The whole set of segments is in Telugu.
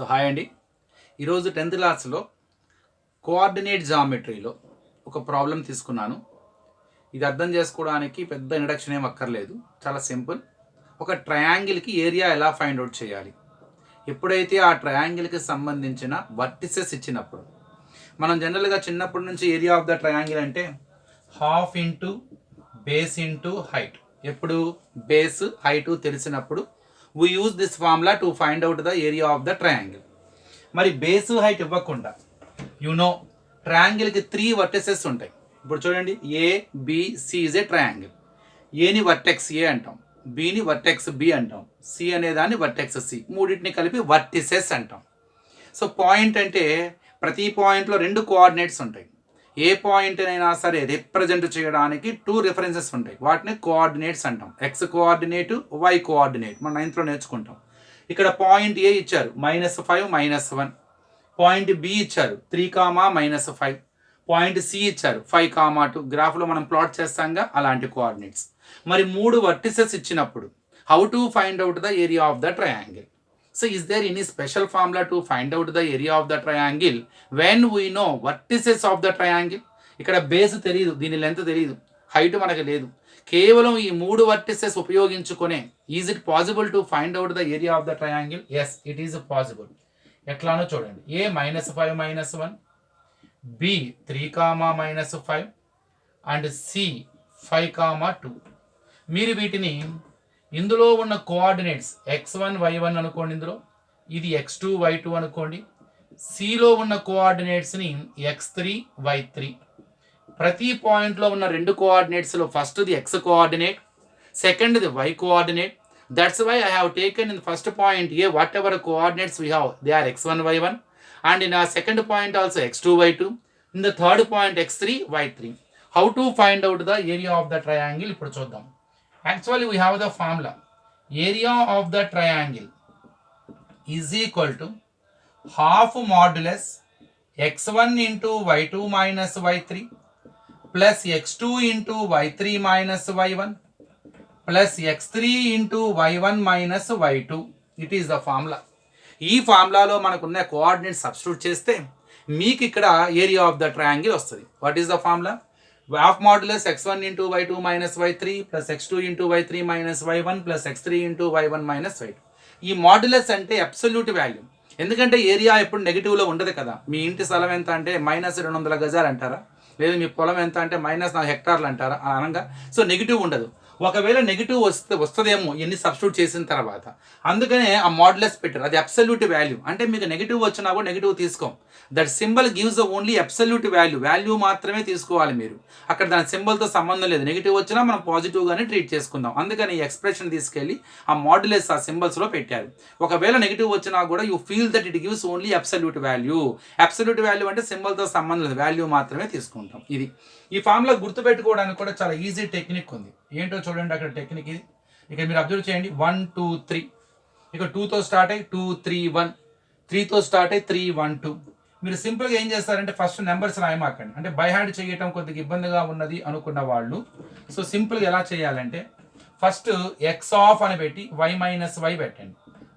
హాయ్ అండి. ఈరోజు 10th క్లాస్లో కోఆర్డినేట్ జామెట్రీలో ఒక ప్రాబ్లం తీసుకున్నాను. ఇది అర్థం చేసుకోవడానికి పెద్ద ఇంట్రడక్షన్ ఏం అక్కర్లేదు, చాలా సింపుల్. ఒక ట్రయాంగిల్కి ఏరియా ఎలా ఫైండ్ అవుట్ చేయాలి, ఎప్పుడైతే ఆ ట్రయాంగిల్కి సంబంధించిన వర్టిసెస్ ఇచ్చినప్పుడు. మనం జనరల్గా చిన్నప్పటి నుంచి ఏరియా ఆఫ్ ద ట్రయాంగిల్ అంటే half into base into height. ఎప్పుడు బేస్ హైట్ తెలిసినప్పుడు we use this formula to find out the area of the triangle. మరి బేస్ హైట్ ఇవ్వకుండా ట్రయాంగిల్కి 3 వర్టిసెస్ ఉంటాయి. ఇప్పుడు చూడండి, ఏబిసి ఇజ్ ఏ ట్రయాంగిల్. ఏని వర్టెక్స్ ఏ అంటాం, బిని వర్టెక్స్ బి అంటాం, సి అనే దాన్ని వర్టెక్స్ సి, మూడింటిని కలిపి వర్టిసెస్ అంటాం. సో పాయింట్ అంటే ప్రతి పాయింట్లో 2 కోఆర్డినేట్స్ ఉంటాయి. ఏ పాయింట్ అయినా సరే రిప్రజెంట్ చేయడానికి 2 రిఫరెన్సెస్ ఉంటాయి, వాటిని కోఆర్డినేట్స్ అంటాం. ఎక్స్ కోఆర్డినేట్, వై కోఆర్డినేట్ మనం 9th నేర్చుకుంటాం. ఇక్కడ పాయింట్ ఏ ఇచ్చారు -5 -1, పాయింట్ బి ఇచ్చారు 3, -5, పాయింట్ సి ఇచ్చారు 5, 2. గ్రాఫ్లో మనం ప్లాట్ చేస్తాంగా అలాంటి కోఆర్డినేట్స్. మరి 3 వర్టిసెస్ ఇచ్చినప్పుడు how to find out the area of the triangle? So is there any special formula to find out the area of the triangle when we know vertices of the triangle? ఇక్కడ బేస్ తెలియదు, దీని లెంత్ తెలియదు, హైట్ మనకు లేదు, కేవలం ఈ 3 వర్టిసెస్ ఉపయోగించుకునే is it possible to find out the area of the triangle? Yes, it is possible. ఎట్లానో చూడండి, ఏ -5 -1, బి 3, -5 అండ్ సి 5, 2. మీరు వీటిని ఇందులో ఉన్న కోఆర్డినేట్స్ x1 y1 అనుకోండి, ఇందులో ఇది x2 y2 అనుకోండి, సిలో ఉన్న కోఆర్డినేట్స్ని x3 y3. ప్రతి పాయింట్లో ఉన్న 2 కోఆర్డినేట్స్లో ఫస్ట్ది x కోఆర్డినేట్, సెకండ్ది y coordinate. That's why I have taken in first point A whatever coordinates we have, they are x1 y1, and in ఆ second point also x2 y2, in the third point x3 y3. How to find out the area of the triangle ఇప్పుడు చూద్దాం. Actually we have the formula. Area of the triangle is equal to half modulus x1 into y2 minus y3 plus x2 into y3 minus y1 plus x3 into y1 minus y2. It is the formula. ఈ ఫార్ములాలో మనకున్న కోఆర్డినేట్ సబ్స్టిట్యూట్ చేస్తే మీకు ఇక్కడ ఏరియా ఆఫ్ ద ట్రయాంగిల్ వస్తుంది. What is the formula? half modulus x1 into y2 minus y3 plus x2 into y3 minus y1 plus x3 into y1 minus y2. ఈ మాడ్యులస్ అంటే అబ్సల్యూట్ వాల్యూ, ఎందుకంటే ఏరియా ఎప్పుడు నెగిటివ్లో ఉండదు కదా. మీ ఇంటి స్థలం ఎంత అంటే -200 గజాలు అంటారా, లేదు మీ పొలం ఎంత అంటే -4 హెక్టార్లు అంటారా అనగా. సో నెగిటివ్ ఉండదు. ఒకవేళ నెగిటివ్ వస్తుందేమో ఎన్ని సబ్స్టిట్యూట్ చేసిన తర్వాత, అందుకనే ఆ మాడ్యులస్ పెట్టారు. అది అబ్సల్యూట్ వాల్యూ, అంటే మీకు నెగిటివ్ వచ్చినా కూడా నెగిటివ్ తీసుకోం. That symbol gives only absolute value మాత్రమే తీసుకోవాలి మీరు. అక్కడ దాని సింబల్తో సంబంధం లేదు, నెగిటివ్ వచ్చినా మనం పాజిటివ్గానే ట్రీట్ చేసుకుందాం. అందుకని ఈ ఎక్స్ప్రెషన్ తీసుకెళ్ళి ఆ మాడ్యులస్ ఆ సింబల్స్లో పెట్టారు. ఒకవేళ నెగిటివ్ వచ్చినా కూడా you feel that it gives only absolute value. Absolute value అంటే సింబల్తో సంబంధం లేదు, వాల్యూ మాత్రమే తీసుకుంటాం. ఇది ఈ ఫార్ములా గుర్తుపెట్టుకోవడానికి కూడా చాలా ఈజీ టెక్నిక్ ఉంది. ఏంటో చూడండి అక్కడ టెక్నిక్ ఇది. ఇక్కడ మీరు అబ్జర్వ్ చేయండి, 1 2 3, ఇక 2తో స్టార్ట్ అయ్యి 2 3 1, 3తో స్టార్ట్ అయ్యి 3 1 2. మీరు సింపుల్గా ఏం చేస్తారంటే ఫస్ట్ నెంబర్స్ రాయమాకండి, అంటే బై హ్యాండ్ చేయటం కొద్దిగా ఇబ్బందిగా ఉన్నది అనుకున్న వాళ్ళు. సో సింపుల్గా ఎలా చేయాలంటే ఫస్ట్ ఎక్స్ ఆఫ్ అని పెట్టి y మైనస్ వై పెట్టండి,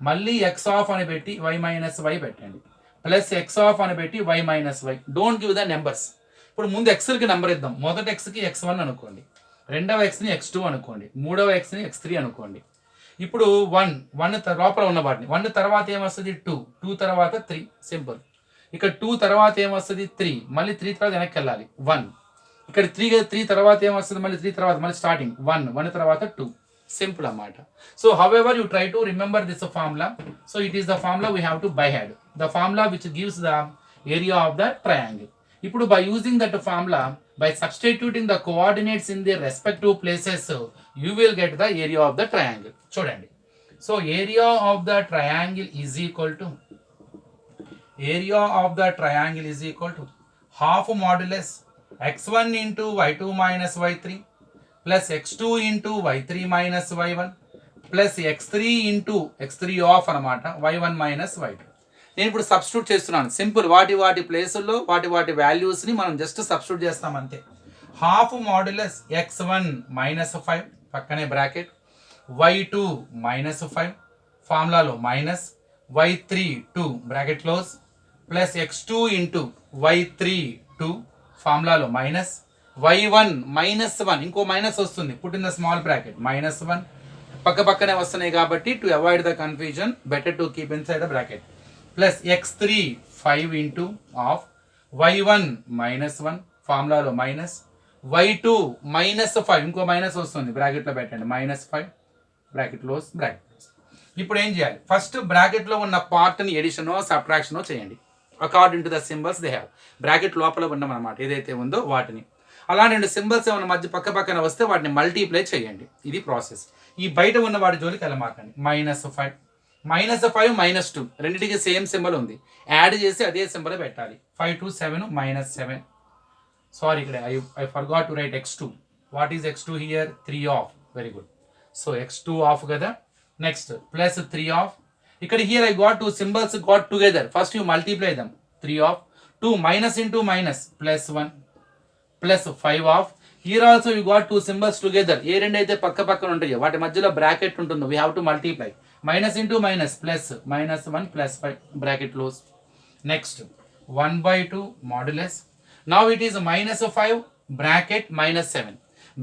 మళ్ళీ ఎక్స్ ఆఫ్ అని పెట్టి y మైనస్ వై పెట్టండి, ప్లస్ ఎక్స్ ఆఫ్ అని పెట్టి y minus y. Don't give the numbers. ఇప్పుడు ముందు ఎక్స్కి నెంబర్ ఇద్దాం. మొదటి ఎక్స్కి x1 అనుకోండి, రెండవ ఎక్స్ని x2 అనుకోండి, మూడవ ఎక్స్ని x3 అనుకోండి. ఇప్పుడు 1 లోపల ఉన్న వాటిని 1 తర్వాత ఏమొస్తుంది 2 తర్వాత 3, సింపుల్. ఇక్కడ 2 తర్వాత ఏమొస్తుంది 3, మళ్ళీ 3 తర్వాత వెనక్కి వెళ్ళాలి 1. ఇక్కడ 3 తర్వాత ఏమొస్తుంది మళ్ళీ 3 తర్వాత మళ్ళీ స్టార్టింగ్ 1 తర్వాత 2, సింపుల్ అన్నమాట. So however you try to remember this formula. So it is the formula we have to by heart, the formula which gives the area of the triangle. ఇప్పుడు by using that formula, by substituting the coordinates in their respective places, you will get the area of the triangle. చూడండి, so area of the triangle is equal to half modulus x1 into y2 minus y3 plus x2 into y3 minus y1 plus x3 into x3 off అన్నమాట y1 minus y2. నేను ఇప్పుడు సబ్స్టిట్యూట్ చేస్తున్నాను. సింపుల్, వాటి ప్లేసుల్లో వాటి వాల్యూస్ని మనం జస్ట్ సబ్స్టిట్యూట్ చేస్తాం అంతే. హాఫ్ మాడ్యులస్ x1 -5 పక్కనే బ్రాకెట్, y2 -5 ఫార్ములాలో minus, y3 2 bracket close plus x2 into y3 2 ఫార్ములాలో మైనస్ y1 -1 ఇంకో మైనస్ వస్తుంది, put in the small bracket -1 పక్క పక్కనే వస్తున్నాయి కాబట్టి to avoid the confusion better to keep inside the bracket plus x3 5 into of y1 -1 ఫార్ములాలో మైనస్ y2 -5 ఇంకో మైనస్ వస్తుంది, బ్రాకెట్లో పెట్టండి -5 బ్రాకెట్ క్లోజ్ బ్రాకెట్. ఇప్పుడు ఏం చేయాలి, ఫస్ట్ బ్రాకెట్లో ఉన్న పార్ట్ని ఎడిషనో సబ్ట్రాక్షనో చేయండి according to the symbols they have. Bracket లోపల ఉన్నామన్నమాట ఏదైతే ఉందో వాటిని, అలా రెండు సింబల్స్ ఏమైనా మధ్య పక్క పక్కన వస్తే వాటిని మల్టీప్లై చేయండి, ఇది ప్రాసెస్. ఈ బయట ఉన్న వాటి జోలికి వెళ్ళమాకండి. -5 -5 -2 రెండింటికి సేమ్ సింబల్ ఉంది, యాడ్ చేసి అదే సింబల్ పెట్టాలి. 5 2 7 -7. సారీ, ఇక్కడ I forgot to write x2. What is x2 here? 3 of. Very good. So x2 of కదా. Next plus 3 of. ఇక్కడ here I got two symbols got together, first you multiply them. 3 of 2 minus into minus +1 plus 5 of. Here also you got two symbols together, ఏ రెండు అయితే పక్క పక్కన ఉంటాయో వాటి మధ్యలో బ్రాకెట్ ఉంటుందో we have to multiply. Minus into minus plus -1 +5 bracket close. Next 1/2 modulus. Now it is -5 bracket -7.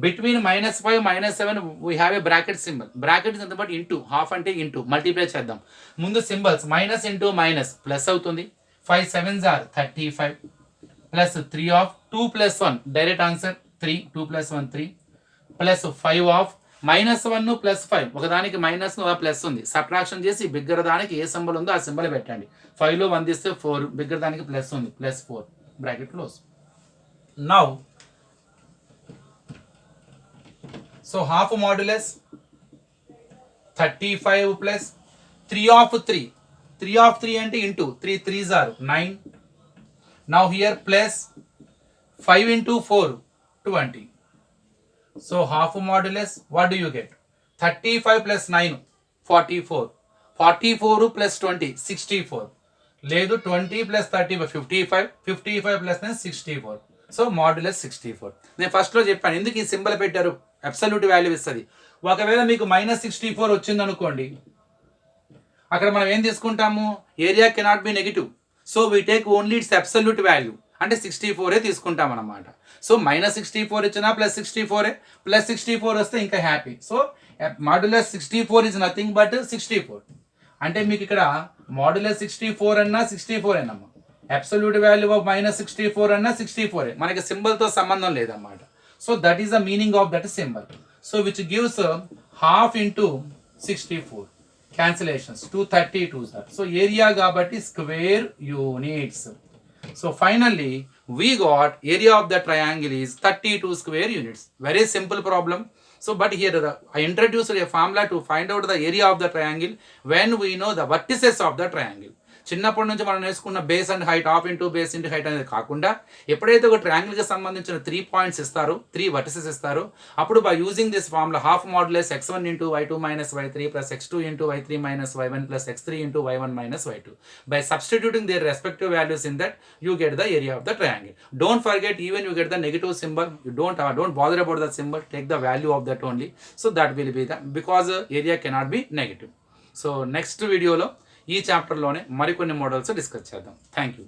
Between -5 -7 we have a bracket symbol. Bracket is but into, half అంటే ఇంటూ, మల్టీప్లై చేద్దాం. ముందు symbols minus into minus plus అవుతుంది. 5 7s are 35 plus 3 of 2 + 1 direct answer 3. 2 + 1 3 plus 5 of -1 +5 ఒకదానికి మైనస్ ప్లస్ ఉంది, సబ్ట్రాక్షన్ చేసి బిగ్గర దానికి ఏ సింబల్ ఉందో ఆ సింబల్ పెట్టండి. 5లో 1 తీస్తే 4, బిగ్గర దానికి ప్లస్ ఉంది, +4 bracket close. Now so half modulus 35 plus 3 of 3. 3 of 3 అంటే into, 3 3s are 9. Now here plus 5 into 4 20. So half modulus, what do you get? 35 plus 9 44. 44 plus 20 64. లేదు 20 plus 30 55. 55 plus 9 64. So modulus 64. నేను ఫస్ట్లో చెప్పాను ఎందుకు ఈ సింబల్ పెట్టారు, అబ్సల్యూట్ వాల్యూ ఇస్తుంది. ఒకవేళ మీకు -64 వచ్చింది అనుకోండి, అక్కడ మనం ఏం తీసుకుంటాము, area cannot be negative. So we take only it's absolute value, అంటే 64 తీసుకుంటాం అన్నమాట. సో -64 ఇచ్చినా +64, +64 వస్తే ఇంకా happy. So modulus 64 is nothing but 64. అంటే మీకు ఇక్కడ మాడ్యులస్ 64 అన్నా 64 అన్నమ్మా, అబ్సల్యూట్ వాల్యూ ఆఫ్ -64 అన్నా 64, మనకి సింబల్తో సంబంధం లేదన్నమాట. So that is the meaning of that symbol. So which gives half into 64. Cancellations 232 sir. So area కాబట్టి square units. So finally we got area of the triangle is 32 square units. Very simple problem. So but here I introduced a formula to find out the area of the triangle when we know the vertices of the triangle. చిన్నప్పటి నుంచి మనం నేర్చుకున్న base and height, half into base into height అనేది కాకుండా ఎప్పుడైతే ఒక ట్రయాంగిల్కి సంబంధించిన 3 పాయింట్స్ ఇస్తారో, 3 వర్టిసెస్ ఇస్తారో, అప్పుడు by using this formula half modulus x1 into y2 minus y3 plus x2 into y3 minus y1 plus x3 into y1 minus y2. By substituting their respective values in that, you get the area of the triangle. Don't forget, even you get the negative symbol, you don't bother about the symbol, take the value of that only. So that will be the, because area cannot be negative. So next video లో ఈ చాప్టర్లోనే మరికొన్ని మోడల్స్ డిస్కస్ చేద్దాం. Thank you.